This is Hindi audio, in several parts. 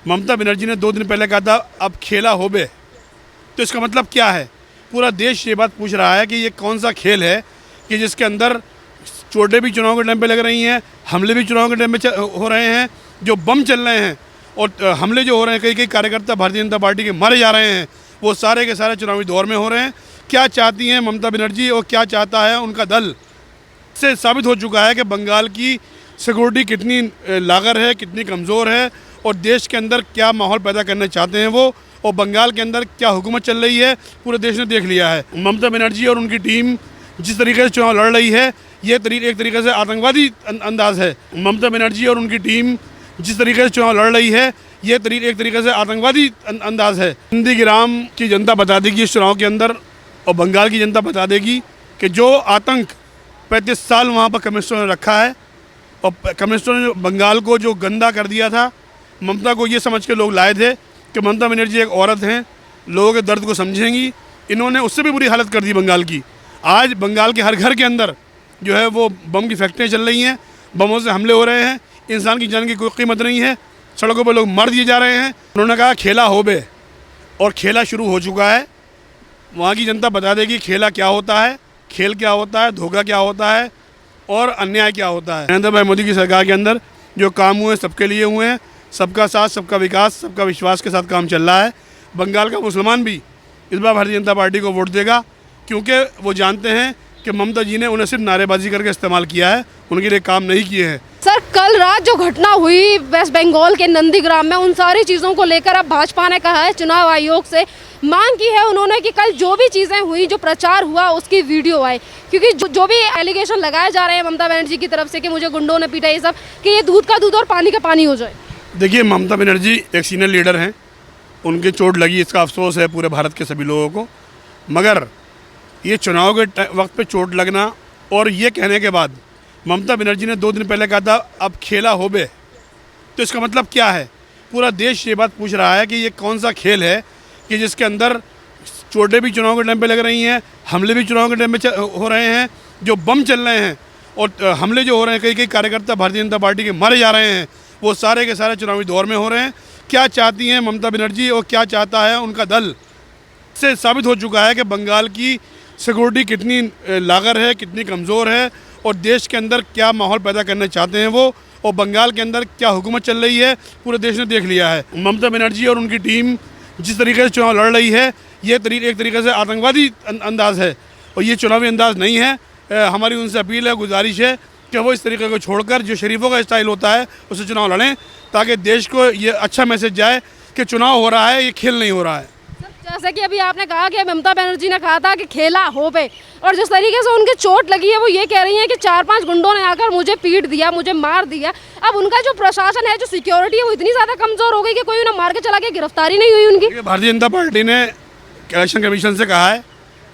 ममता बनर्जी ने 2 दिन पहले कहा था अब खेला हो बे, तो इसका मतलब क्या है? पूरा देश ये बात पूछ रहा है कि ये कौन सा खेल है कि जिसके अंदर चोटें भी चुनाव के टाइम पे लग रही हैं, हमले भी चुनाव के टाइम पे हो रहे हैं, जो बम चल रहे हैं और हमले जो हो रहे हैं, कई कई कार्यकर्ता भारतीय जनता पार्टी के मारे जा रहे हैं, वो सारे के सारे चुनावी दौर में हो रहे हैं। क्या चाहती हैं ममता बनर्जी और क्या चाहता है उनका दल, से साबित हो चुका है कि बंगाल की सिक्योरिटी कितनी लागर है, कितनी कमज़ोर है और देश के अंदर क्या माहौल पैदा करना चाहते हैं वो, और बंगाल के अंदर क्या हुकूमत चल रही है पूरे देश ने देख लिया है। ममता बनर्जी और उनकी टीम जिस तरीके से चुनाव लड़ रही है, ये एक तरीके से आतंकवादी अंदाज है। ममता बनर्जी और उनकी टीम जिस तरीके से चुनाव लड़ रही है, ये एक तरीके से आतंकवादी अंदाज है। नंदीग्राम की जनता बता देगी इस चुनाव के अंदर, और बंगाल की जनता बता देगी कि जो आतंक 35 साल वहाँ पर कम्युनिस्टों ने रखा है, और कम्युनिस्टों ने बंगाल को जो गंदा कर दिया था, ममता को ये समझ के लोग लाए थे कि ममता बनर्जी एक औरत हैं, लोगों के दर्द को समझेंगी। इन्होंने उससे भी बुरी हालत कर दी बंगाल की। आज बंगाल के हर घर के अंदर जो है वो बम की फैक्ट्रियाँ चल रही हैं, बमों से हमले हो रहे हैं, इंसान की जान की कोई कीमत नहीं है, सड़कों पर लोग मर दिए जा रहे हैं। उन्होंने कहा खेला हो बे, और खेला शुरू हो चुका है। वहाँ की जनता बता देगी खेला क्या होता है, खेल क्या होता है, धोखा क्या होता है और अन्याय क्या होता है। नरेंद्र भाई मोदी की सरकार के अंदर जो काम हुए सबके लिए हुए हैं, सबका साथ, सबका विकास, सबका विश्वास के साथ काम चल रहा है। बंगाल का मुसलमान भी इस बार भारतीय जनता पार्टी को वोट देगा, क्योंकि वो जानते हैं कि ममता जी ने उन्हें सिर्फ नारेबाजी करके इस्तेमाल किया है, उनके लिए काम नहीं किए हैं। सर, कल रात जो घटना हुई वेस्ट बंगाल के नंदीग्राम में, उन सारी चीज़ों को लेकर अब भाजपा ने कहा है, चुनाव आयोग से मांग की है उन्होंने कि कल जो भी चीज़ें हुई, जो प्रचार हुआ, उसकी वीडियो आए, क्योंकि जो भी एलिगेशन लगाए जा रहे हैं ममता बनर्जी की तरफ से कि मुझे गुंडों ने पीटा, ये सब, कि ये दूध का दूध और पानी का पानी हो जाए। देखिए, ममता बनर्जी एक सीनियर लीडर हैं, उनकी चोट लगी, इसका अफसोस है पूरे भारत के सभी लोगों को। मगर ये चुनाव के वक्त पे चोट लगना और ये कहने के बाद ममता बनर्जी ने 2 दिन पहले कहा था अब खेला हो बे, तो इसका मतलब क्या है? पूरा देश ये बात पूछ रहा है कि ये कौन सा खेल है कि जिसके अंदर चोटें भी चुनाव के टाइम पे लग रही हैं, हमले भी चुनाव के टाइम पे हो रहे हैं, जो बम चल रहे हैं और हमले जो हो रहे हैं, कई कई कार्यकर्ता भारतीय जनता पार्टी के मारे जा रहे हैं, वो सारे के सारे चुनावी दौर में हो रहे हैं। क्या चाहती हैं ममता बनर्जी और क्या चाहता है उनका दल, से साबित हो चुका है कि बंगाल की सिक्योरिटी कितनी लागर है, कितनी कमज़ोर है और देश के अंदर क्या माहौल पैदा करना चाहते हैं वो, और बंगाल के अंदर क्या हुकूमत चल रही है पूरे देश ने देख लिया है। ममता बनर्जी और उनकी टीम जिस तरीके से चुनाव लड़ रही है, ये एक तरीके से आतंकवादी अंदाज है, और ये चुनावी अंदाज नहीं है। हमारी उनसे अपील है, गुजारिश है कि वो इस तरीके को छोड़कर जो शरीफों का स्टाइल होता है उससे चुनाव लड़ें, ताकि देश को ये अच्छा मैसेज जाए कि चुनाव हो रहा है, ये खेल नहीं हो रहा है। जैसे कि अभी आपने कहा कि ममता बनर्जी ने कहा था कि खेला हो बे, और जिस तरीके से उनकी चोट लगी है, वो ये कह रही हैं कि 4-5 गुंडों ने आकर मुझे पीट दिया, मुझे मार दिया। अब उनका जो प्रशासन है, जो सिक्योरिटी है, वो इतनी ज़्यादा कमज़ोर हो गई कि कोई उन्हें मार के चला के गिरफ्तारी नहीं हुई उनकी। भारतीय जनता पार्टी ने इलेक्शन कमीशन से कहा है,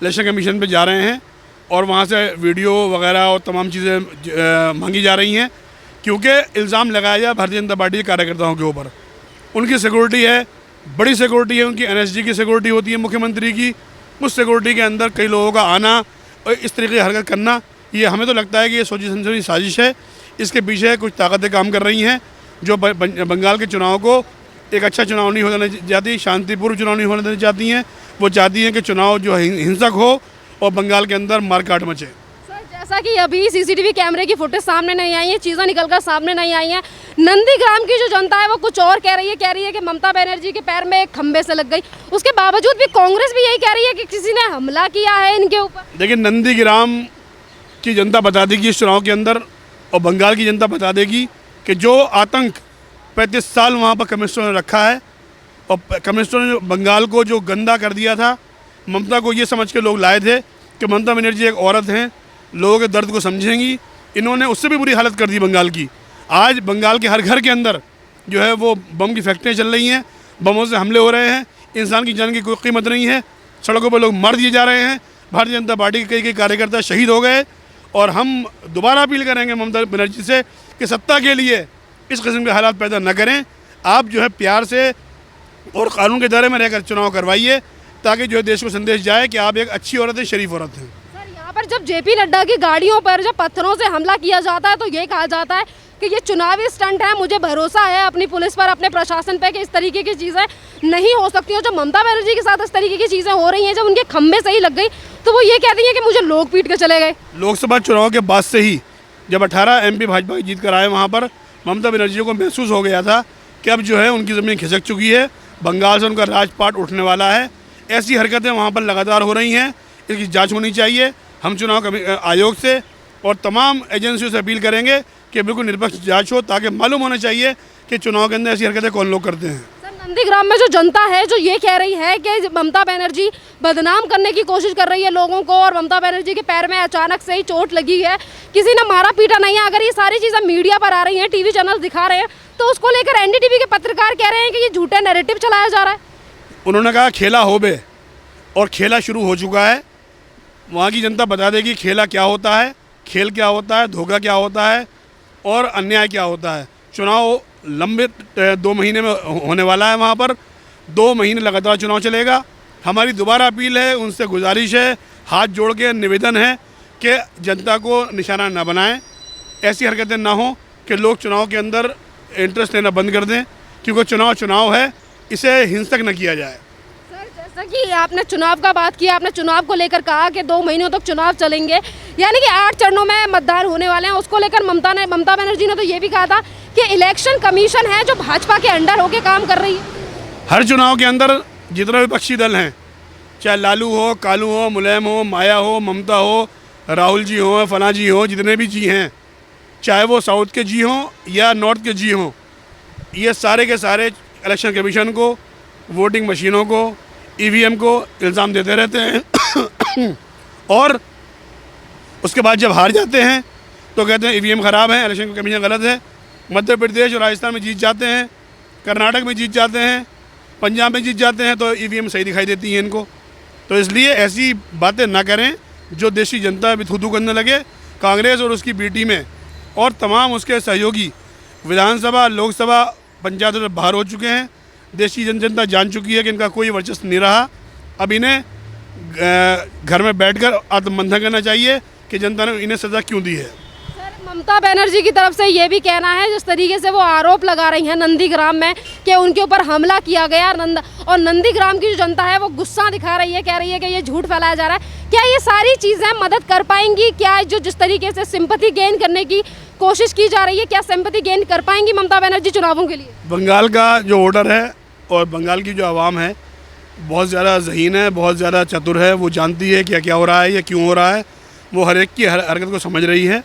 इलेक्शन कमीशन पर जा रहे हैं और वहाँ से वीडियो वगैरह और तमाम चीज़ें मांगी जा रही हैं, क्योंकि इल्ज़ाम लगाया जाए भारतीय जनता पार्टी के कार्यकर्ताओं के ऊपर। उनकी सिक्योरिटी है, बड़ी सिक्योरिटी है, उनकी एनएसजी की सिक्योरिटी होती है, मुख्यमंत्री की। उस सिक्योरिटी के अंदर कई लोगों का आना और इस तरीके की हरकत करना, ये हमें तो लगता है कि ये सोची समझी साजिश है। इसके पीछे कुछ ताकतें काम कर रही हैं जो बंगाल के चुनाव को एक अच्छा चुनाव नहीं होने चाहती, शांतिपूर्व चुनाव नहीं होने देना चाहती हैं। वो चाहती हैं कि चुनाव जो हिंसक हो और बंगाल के अंदर मारकाट मचे। जैसा कि अभी सीसीटीवी कैमरे की फुटेज सामने नहीं आई है, चीज़ें निकलकर सामने नहीं आई हैं, नंदीग्राम की जो जनता है वो कुछ और कह रही है कि ममता बनर्जी के पैर में एक खंबे से लग गई। उसके बावजूद भी कांग्रेस भी यही कह रही है कि किसी ने हमला किया है इनके ऊपर। देखिए, नंदीग्राम की जनता बता देगी इस चुनाव के अंदर, और बंगाल की जनता बता देगी कि जो आतंक 35 साल वहाँ पर कम्युनिस्टों ने रखा है, और कम्युनिस्टों ने बंगाल को जो गंदा कर दिया था, ममता को ये समझ के लोग लाए थे कि ममता बनर्जी एक औरत हैं, लोगों के दर्द को समझेंगी। इन्होंने उससे भी बुरी हालत कर दी बंगाल की। आज बंगाल के हर घर के अंदर जो है वो बम की फैक्ट्रियाँ चल रही हैं, बमों से हमले हो रहे हैं, इंसान की जान की कोई कीमत नहीं है, सड़कों पर लोग मर दिए जा रहे हैं। भारतीय जनता पार्टी के कई कार्यकर्ता शहीद हो गए, और हम दोबारा अपील करेंगे ममता बनर्जी से कि सत्ता के लिए इस किस्म के हालात पैदा न करें। आप जो है प्यार से और कानून के दायरे में रहकर चुनाव करवाइए, ताकि जो है देश को संदेश जाए कि आप एक अच्छी औरत हैं, शरीफ औरत हैं। सर, यहाँ पर जब जेपी नड्डा की गाड़ियों पर जब पत्थरों से हमला किया जाता है, तो ये कहा जाता है कि ये चुनावी स्टंट है, मुझे भरोसा है अपनी पुलिस पर, अपने प्रशासन पे कि इस तरीके की चीज़ें नहीं हो सकती हैं। जब ममता बनर्जी के साथ इस तरीके की चीज़ें हो रही हैं, जब उनके खंभे सही लग गई, तो वो ये कहती हैं कि मुझे लोग पीट के चले गए। लोकसभा चुनाव के बाद से ही जब 18 MP भाजपा की जीत कर आए, वहाँ पर ममता बनर्जी को महसूस हो गया था कि अब जो है उनकी ज़मीन खिसक चुकी है, बंगाल से उनका राजपाट उठने वाला है। ऐसी हरकतें वहाँ पर लगातार हो रही हैं, इसकी जांच होनी चाहिए। हम चुनाव आयोग से और तमाम एजेंसियों से अपील करेंगे कि बिल्कुल निष्पक्ष जांच हो, ताकि मालूम होना चाहिए कि चुनाव के अंदर ऐसी हरकतें कौन लोग करते हैं। सर, नंदीग्राम में जो जनता है जो ये कह रही है कि ममता बनर्जी बदनाम करने की कोशिश कर रही है लोगों को, और ममता बनर्जी के पैर में अचानक से ही चोट लगी है, किसी ने मारा पीटा नहीं है। अगर ये सारी चीज़ें मीडिया पर आ रही हैं, टीवी चैनल दिखा रहे हैं, तो उसको लेकर NDTV के पत्रकार कह रहे हैं कि ये झूठा नैरेटिव चलाया जा रहा है। उन्होंने कहा खेला हो बे, और खेला शुरू हो चुका है। वहाँ की जनता बता देगी खेला क्या होता है, खेल क्या होता है, धोखा क्या होता है और अन्याय क्या होता है। चुनाव लंबे 2 महीने में होने वाला है, वहाँ पर 2 महीने लगातार चुनाव चलेगा। हमारी दोबारा अपील है, उनसे गुजारिश है, हाथ जोड़ के निवेदन है कि जनता को निशाना ना बनाएं, ऐसी हरकतें ना हो कि लोग चुनाव के अंदर इंटरेस्ट लेना बंद कर दें, क्योंकि चुनाव है, इसे हिंसक न किया जाए। जैसा कि आपने चुनाव का बात किया, आपने चुनाव को लेकर कहा कि 2 महीनों तक चुनाव चलेंगे, यानी कि 8 चरणों में मतदान होने वाले हैं। उसको लेकर ममता बनर्जी ने तो ये भी कहा था कि इलेक्शन कमीशन है जो भाजपा के अंडर होकर काम कर रही है। हर चुनाव के अंदर जितने विपक्षी दल हैं, चाहे लालू हो, कालू हो, मुलायम हो, माया हो, ममता हो, राहुल जी हो, फला जी हो, जितने भी जी हैं, चाहे वो साउथ के जी हों या नॉर्थ के जी हों, ये सारे के सारे इलेक्शन कमीशन को, वोटिंग मशीनों को, EVM को इल्ज़ाम देते रहते हैं और उसके बाद जब हार जाते हैं तो कहते हैं EVM ख़राब है, इलेक्शन कमीशन गलत है। मध्य प्रदेश और राजस्थान में जीत जाते हैं, कर्नाटक में जीत जाते हैं, पंजाब में जीत जाते हैं, तो EVM सही दिखाई देती हैं इनको। तो इसलिए ऐसी बातें ना करें जो देश की जनता अभी थू करने लगे। कांग्रेस और उसकी B टीमें और तमाम उसके सहयोगी विधानसभा, लोकसभा, पंचायत से बाहर हो चुके हैं। देश की जनता जान चुकी है कि इनका कोई वर्चस्व नहीं रहा। अब इन्हें घर में बैठकर आत्ममंथन करना चाहिए कि जनता ने इन्हें सज़ा क्यों दी है। सर, ममता बनर्जी की तरफ से ये भी कहना है, जिस तरीके से वो आरोप लगा रही हैं नंदीग्राम में कि उनके ऊपर हमला किया गया, और नंदीग्राम की जो जनता है वो गुस्सा दिखा रही है, कह रही है कि ये झूठ फैलाया जा रहा है। क्या ये सारी चीज़ें मदद कर पाएंगी? क्या जो जिस तरीके से सिंपैथी गेन करने की कोशिश की जा रही है, क्या सिंपैथी गेन कर पाएंगी ममता बनर्जी चुनावों के लिए? बंगाल का जो वोटर है और बंगाल की जो आवाम है बहुत ज़्यादा ज़हीन है, बहुत ज़्यादा चतुर है। वो जानती है क्या क्या हो रहा है, या क्यों हो रहा है। वो हर एक की हरकत को समझ रही है,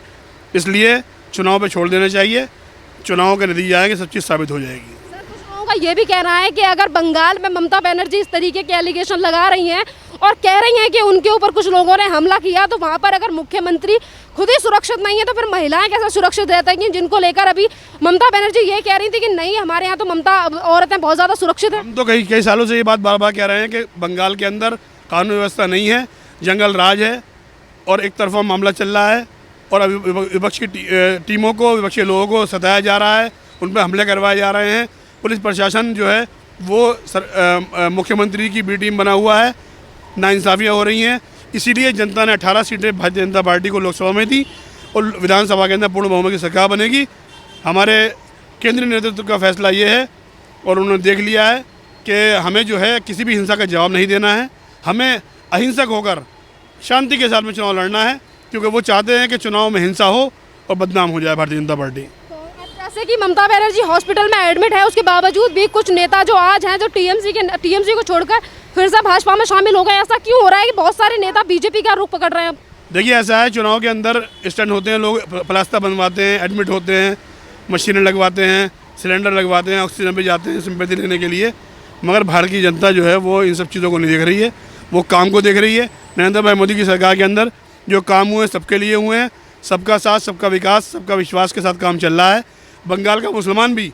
इसलिए चुनाव पे छोड़ देना चाहिए। चुनाव के नतीजे आएंगे, सब चीज़ साबित हो जाएगी। सर, कुछ लोगों का ये भी कहना है कि अगर बंगाल में ममता बनर्जी इस तरीके के एलिगेशन लगा रही हैं और कह रही हैं कि उनके ऊपर कुछ लोगों ने हमला किया, तो वहाँ पर अगर मुख्यमंत्री खुद ही सुरक्षित नहीं है तो फिर महिलाएं कैसे सुरक्षित रहती हैं, जिनको लेकर अभी ममता बनर्जी ये कह रही थी कि नहीं, हमारे यहाँ तो ममता औरतें बहुत ज़्यादा सुरक्षित हैं। हम तो कई सालों से ये बात बार बार कह रहे हैं कि बंगाल के अंदर कानून व्यवस्था नहीं है, जंगल राज है और एक तरफा मामला चल रहा है, और अभी विपक्ष की टीमों को, विपक्षी लोगों को सताया जा रहा है, उन पर हमले करवाए जा रहे हैं। पुलिस प्रशासन जो है वो मुख्यमंत्री की B टीम बना हुआ है, नाइंसाफ़ियाँ हो रही हैं। इसीलिए जनता ने 18 सीटें भारतीय जनता पार्टी को लोकसभा में दी और विधानसभा के अंदर पूर्ण बहुमत की सरकार बनेगी। हमारे केंद्रीय नेतृत्व का फैसला ये है और उन्होंने देख लिया है कि हमें जो है किसी भी हिंसा का जवाब नहीं देना है, हमें अहिंसक होकर शांति के साथ में चुनाव लड़ना है, क्योंकि वो चाहते हैं कि चुनाव में हिंसा हो और बदनाम हो जाए भारतीय जनता पार्टी। जैसे कि ममता बनर्जी हॉस्पिटल में एडमिट है, उसके बावजूद भी कुछ नेता जो आज हैं जो टीएमसी को छोड़कर फिर से भाजपा में शामिल हो गए, ऐसा क्यों हो रहा है कि बहुत सारे नेता बीजेपी का रुख पकड़ रहे हैं? देखिए, ऐसा है, चुनाव के अंदर स्टंट होते हैं, लोग प्लास्टर बनवाते हैं, एडमिट होते हैं, मशीनें लगवाते हैं, सिलेंडर लगवाते हैं, ऑक्सीजन पे जाते हैं सिंपैथी लेने के लिए। मगर भारत की जनता जो है वो इन सब चीज़ों को नहीं देख रही है, वो काम को देख रही है। नरेंद्र भाई मोदी की सरकार के अंदर जो काम हुए सबके लिए हुए हैं, सबका साथ, सबका विकास, सबका विश्वास के साथ काम चल रहा है। बंगाल का मुसलमान भी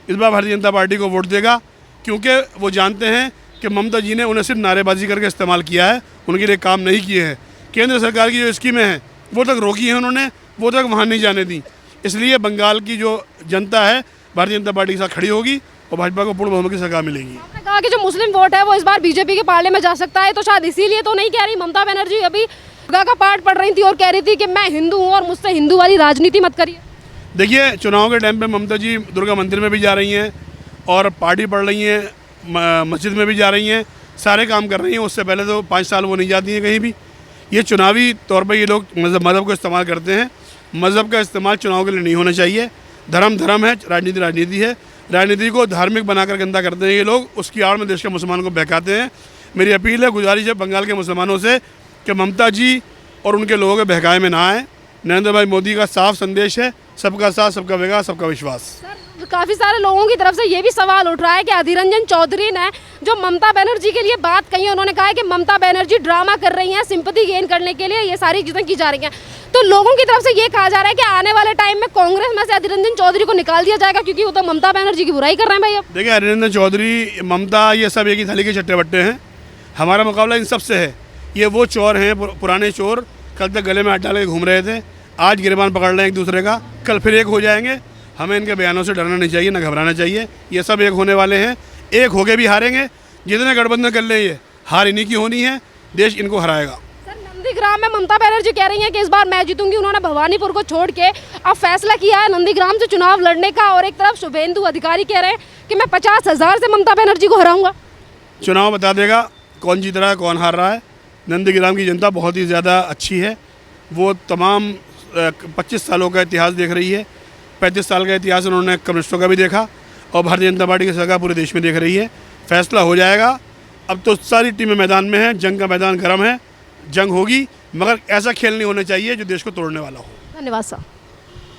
इस बार भारतीय जनता पार्टी को वोट देगा, क्योंकि वो जानते हैं कि ममता जी ने उन्हें सिर्फ नारेबाजी करके इस्तेमाल किया है, उनके लिए काम नहीं किए हैं। केंद्र सरकार की जो स्कीमें हैं वो तक रोकी हैं उन्होंने, वो तक वहाँ नहीं जाने दी। इसलिए बंगाल की जो जनता है भारतीय जनता पार्टी के साथ खड़ी होगी और भाजपा को पूर्ण बहुमत की सरकार मिलेगी। आपने कहा कि जो मुस्लिम वोट है वो इस बार बीजेपी के पाले में जा सकता है, तो शायद इसीलिए तो नहीं कह रही ममता बनर्जी अभी दुर्गा का पाठ पढ़ रही थी और कह रही थी कि मैं हिंदू हूँ और मुझसे हिंदू वाली राजनीति मत करिए। देखिए, चुनाव के टाइम पे ममता जी दुर्गा मंदिर में भी जा रही हैं और पार्टी पढ़ रही हैं, मस्जिद में भी जा रही हैं, सारे काम कर रही हैं। उससे पहले तो 5 साल वो नहीं जाती हैं कहीं भी। ये चुनावी तौर पे ये लोग मज़हब को इस्तेमाल करते हैं। मज़हब का इस्तेमाल चुनाव के लिए नहीं होना चाहिए। धर्म धर्म है, राजनीति राजनीति है। राजनीति को धार्मिक बनाकर गंदा करते हैं ये लोग, उसकी आड़ में देश के मुसलमानों को बहकाते हैं। मेरी अपील है, गुजारिश है बंगाल के मुसलमानों से कि ममता जी और उनके लोगों के बहकाए में ना आए। नरेंद्र भाई मोदी का साफ संदेश है, सबका साथ, सबका विकास, सबका विश्वास। सर, काफ़ी सारे लोगों की तरफ से ये भी सवाल उठ रहा है कि अधीर रंजन चौधरी ने जो ममता बनर्जी के लिए बात कही है, उन्होंने कहा है कि ममता बनर्जी ड्रामा कर रही हैं, सिंपैथी गेन करने के लिए ये सारी चीज़ें की जा रही हैं। तो लोगों की तरफ से ये कहा जा रहा है कि आने वाले टाइम में कांग्रेस में से अधीर रंजन चौधरी को निकाल दिया जाएगा, क्योंकि वो तो ममता बनर्जी की बुराई कर रहे हैं भाई। अब देखिए, अधीर रंजन चौधरी, ममता, ये सब एक ही थाली के चट्टे बट्टे हैं। हमारा मुकाबला इन सब से है। ये वो चोर हैं, पुराने चोर, कल तक गले में हाथ डाल के घूम रहे थे, आज गिरबान पकड़ रहे हैं एक दूसरे का, कल फिर एक हो जाएंगे। हमें इनके बयानों से डरना नहीं चाहिए, ना घबराना चाहिए। ये सब एक होने वाले हैं, एक होके भी हारेंगे। जितने गठबंधन कर ले, ये हार इन्हीं की होनी है, देश इनको हराएगा। सर, नंदीग्राम में ममता बनर्जी कह रही हैं कि इस बार मैं जीतूंगी। उन्होंने भवानीपुर को छोड़ के अब फैसला किया है नंदीग्राम से चुनाव लड़ने का, और एक तरफ शुभेंदु अधिकारी कह रहे हैं कि मैं 50,000 से ममता बनर्जी को हराऊंगा। चुनाव बता देगा कौन जीत रहा है, कौन हार रहा है। नंदीग्राम की जनता बहुत ही ज़्यादा अच्छी है। वो तमाम 25 सालों का इतिहास देख रही है। 35 साल का इतिहास उन्होंने कम्युनिस्टों का भी देखा और भारतीय जनता पार्टी की सरकार पूरे देश में देख रही है। फैसला हो जाएगा। अब तो सारी टीमें मैदान में हैं, जंग का मैदान गर्म है, जंग होगी, मगर ऐसा खेल नहीं होना चाहिए जो देश को तोड़ने वाला हो। धन्यवाद सर।